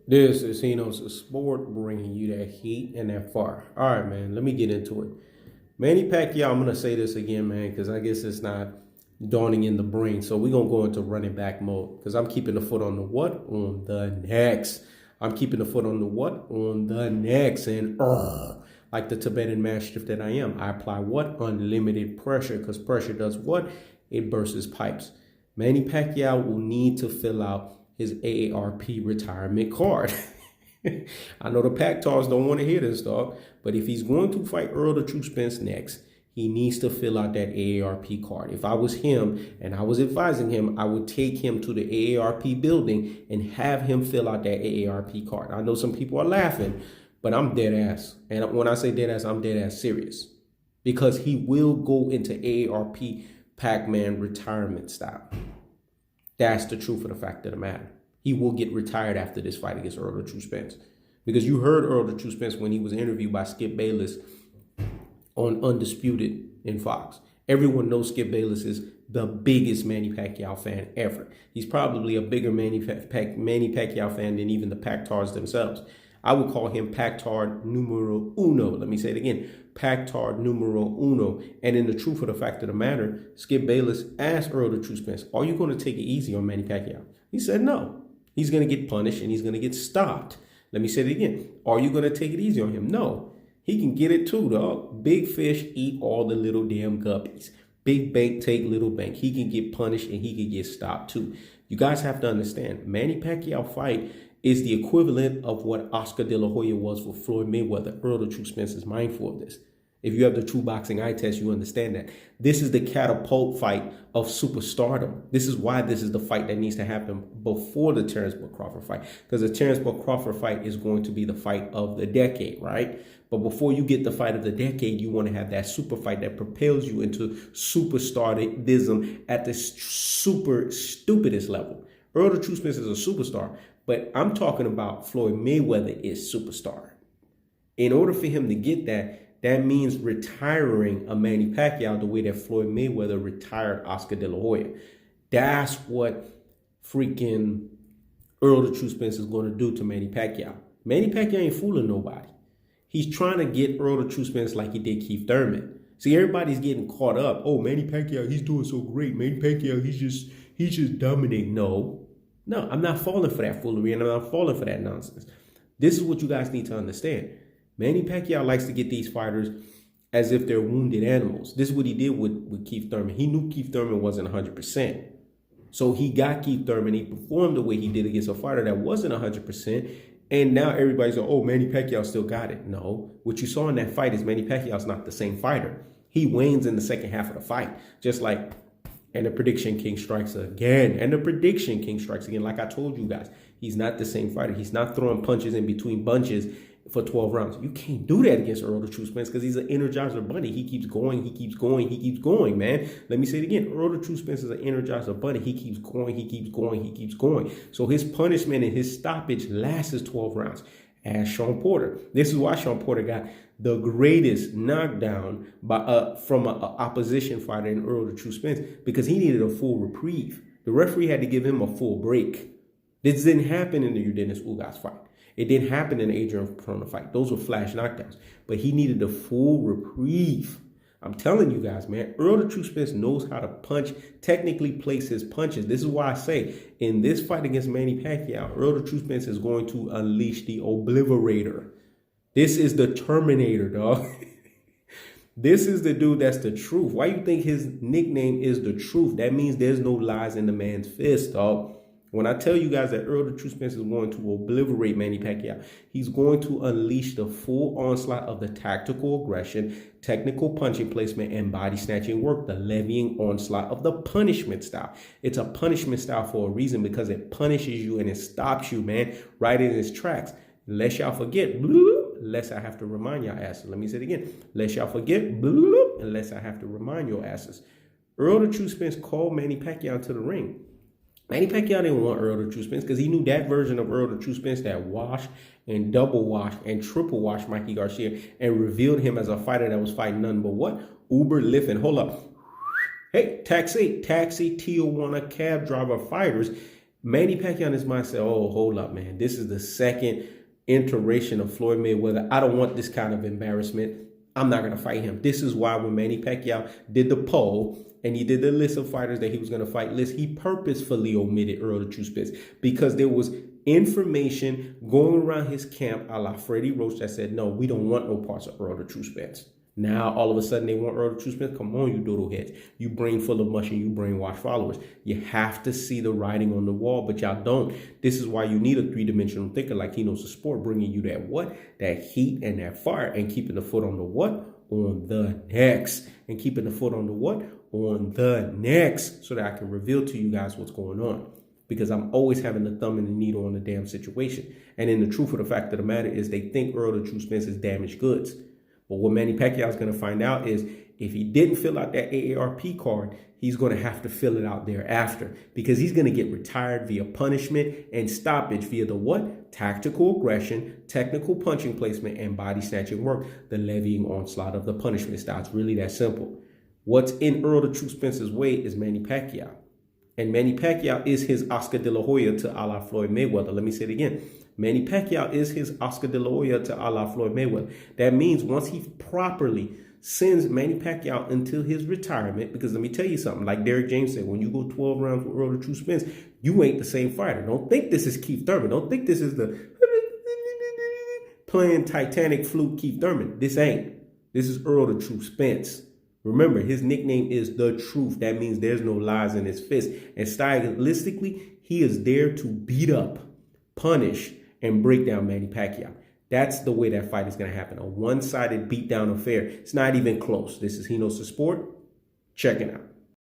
This is a sport bringing you that heat and that fire. All right, man, let me get into it. Manny Pacquiao, I'm going to say this again, man, because I guess it's not dawning in the brain. So we're going to go into running back mode because I'm keeping the foot on the what? On the next. I'm keeping the foot on the what? On the next. And like the Tibetan Mastiff that I am, I apply what? Unlimited pressure, because pressure does what? It bursts pipes. Manny Pacquiao will need to fill out his AARP retirement card. I know the Pactars don't want to hear this, dog, but if he's going to fight Errol the True Spence next, he needs to fill out that AARP card. If I was him and I was advising him, I would take him to the AARP building and have him fill out that AARP card. I know some people are laughing, but I'm dead ass. And when I say dead ass, I'm dead ass serious. Because he will go into AARP Pac-Man retirement style. That's the truth of the fact of the matter. He will get retired after this fight against Errol the True Spence. Because you heard Errol the True Spence when he was interviewed by Skip Bayless on Undisputed in Fox. Everyone knows Skip Bayless is the biggest Manny Pacquiao fan ever. He's probably a bigger Manny Pacquiao fan than even the Pactars themselves. I would call him Pactar numero uno. Let me say it again. Pactar numero uno. And in the truth of the fact of the matter, Skip Bayless asked Errol the True Spence, are you going to take it easy on Manny Pacquiao? He said no. He's going to get punished and he's going to get stopped. Let me say it again. Are you going to take it easy on him? No. He can get it too, dog. Big fish eat all the little damn guppies. Big bank take little bank. He can get punished and he can get stopped too. You guys have to understand, Manny Pacquiao fight is the equivalent of what Oscar De La Hoya was for Floyd Mayweather. Earl the True Spence is mindful of this. If you have the true boxing eye test, you understand that. This is the catapult fight of superstardom. This is why this is the fight that needs to happen before the Terence Crawford fight. Because the Terence Crawford fight is going to be the fight of the decade, right? But before you get the fight of the decade, you want to have that super fight that propels you into superstardism at the super stupidest level. Earl the True Spence is a superstar, but I'm talking about Floyd Mayweather is superstar. In order for him to get that, that means retiring a Manny Pacquiao the way that Floyd Mayweather retired Oscar De La Hoya. That's what freaking Earl the True Spence is going to do to Manny Pacquiao. Manny Pacquiao ain't fooling nobody. He's trying to get Earl the True Spence like he did Keith Thurman. See, everybody's getting caught up. Oh, Manny Pacquiao, he's doing so great. Manny Pacquiao, he's just dominating. No, I'm not falling for that foolery, and I'm not falling for that nonsense. This is what you guys need to understand. Manny Pacquiao likes to get these fighters as if they're wounded animals. This is what he did with Keith Thurman. He knew Keith Thurman wasn't 100%. So he got Keith Thurman. He performed the way he did against a fighter that wasn't 100%. And now everybody's like, oh, Manny Pacquiao still got it. No. What you saw in that fight is Manny Pacquiao's not the same fighter. He wanes in the second half of the fight. Just like, and the prediction king strikes again. And the prediction king strikes again. Like I told you guys, he's not the same fighter. He's not throwing punches in between bunches for 12 rounds. You can't do that against Errol the True Spence because he's an Energizer Bunny. He keeps going, he keeps going, he keeps going, man. Let me say it again. Errol the True Spence is an Energizer Bunny. He keeps going, he keeps going, he keeps going. So his punishment and his stoppage lasts 12 rounds. As Sean Porter. This is why Sean Porter got the greatest knockdown from an opposition fighter in Errol the True Spence because he needed a full reprieve. The referee had to give him a full break. This didn't happen in the Udenis Ugas fight. It didn't happen in the Adrian Corona fight. Those were flash knockdowns. But he needed a full reprieve. I'm telling you guys, man, Errol the True Spence knows how to punch, technically place his punches. This is why I say, in this fight against Manny Pacquiao, Errol the True Spence is going to unleash the Obliverator. This is the Terminator, dog. This is the dude that's the truth. Why you think his nickname is the truth? That means there's no lies in the man's fist, dog. When I tell you guys that Errol the True Spence is going to obliterate Manny Pacquiao, he's going to unleash the full onslaught of the tactical aggression, technical punching placement, and body snatching work, the levying onslaught of the punishment style. It's a punishment style for a reason because it punishes you and it stops you, man, right in its tracks. Lest y'all forget, lest I have to remind y'all asses. Let me say it again. Lest y'all forget, unless I have to remind your asses. Errol the True Spence called Manny Pacquiao to the ring. Manny Pacquiao didn't want Errol the True Spence because he knew that version of Errol the True Spence that washed and double washed and triple washed Mikey Garcia and revealed him as a fighter that was fighting none but what? Uber, Lyft, and hold up. Hey, taxi, Tijuana cab driver fighters Manny Pacquiao in his mind said, oh, hold up, man. This is the second iteration of Floyd Mayweather. I don't want this kind of embarrassment. I'm not going to fight him. This is why when Manny Pacquiao did the poll and he did the list of fighters that he was going to fight list, he purposefully omitted Errol the True Spence because there was information going around his camp a la Freddie Roach that said, no, we don't want no parts of Errol the True Spence. Now, all of a sudden, they want Errol the True Spence. Come on, you doodle heads. You brain full of mush and you brainwash followers. You have to see the writing on the wall, but y'all don't. This is why you need a three-dimensional thinker like he knows the sport, bringing you that what? That heat and that fire, and keeping the foot on the what? On the next. And keeping the foot on the what? On the next. So that I can reveal to you guys what's going on. Because I'm always having the thumb and the needle on the damn situation. And then the truth of the fact of the matter is they think Errol the True Spence is damaged goods. But what Manny Pacquiao is going to find out is if he didn't fill out that AARP card, he's going to have to fill it out thereafter because he's going to get retired via punishment and stoppage via the what? Tactical aggression, technical punching placement, and body snatching work, the levying onslaught of the punishment style. It's really that simple. What's in Errol the True Spence's way is Manny Pacquiao. And Manny Pacquiao is his Oscar de la Hoya to a la Floyd Mayweather. Let me say it again. Manny Pacquiao is his Oscar de la Hoya to a la Floyd Mayweather. That means once he properly sends Manny Pacquiao until his retirement, because let me tell you something, like Derrick James said, when you go 12 rounds with Errol the True Spence, you ain't the same fighter. Don't think this is Keith Thurman. Don't think this is the playing Titanic flute Keith Thurman. This ain't. This is Errol the True Spence. Remember, his nickname is The Truth. That means there's no lies in his fist. And stylistically, he is there to beat up, punish, and break down Manny Pacquiao. That's the way that fight is going to happen. A one-sided beatdown affair. It's not even close. This is He Knows the Sport. Check it out.